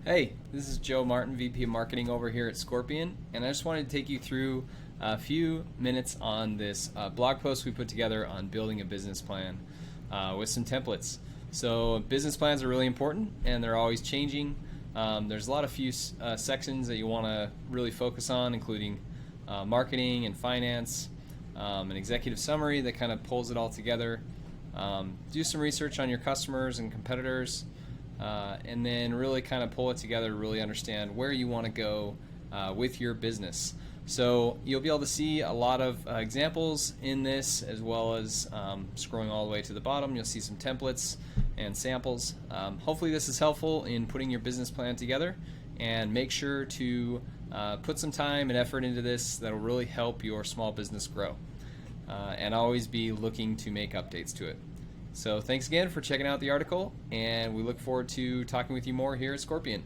Hey, this is Joe Martin, VP of Marketing over here at Scorpion, and I just wanted to take you through a few minutes on this blog post we put together on building a business plan with some templates. So business plans are really important, and they're always changing. There's a lot of few sections that you want to really focus on, including marketing and finance, an executive summary that kind of pulls it all together. Do some research on your customers and competitors. And then really kind of pull it together to really understand where you want to go with your business. So you'll be able to see a lot of examples in this, as well as scrolling all the way to the bottom. You'll see some templates and samples. Hopefully this is helpful in putting your business plan together, and make sure to put some time and effort into this. That'll really help your small business grow, and always be looking to make updates to it. So thanks again for checking out the article, and we look forward to talking with you more here at Scorpion.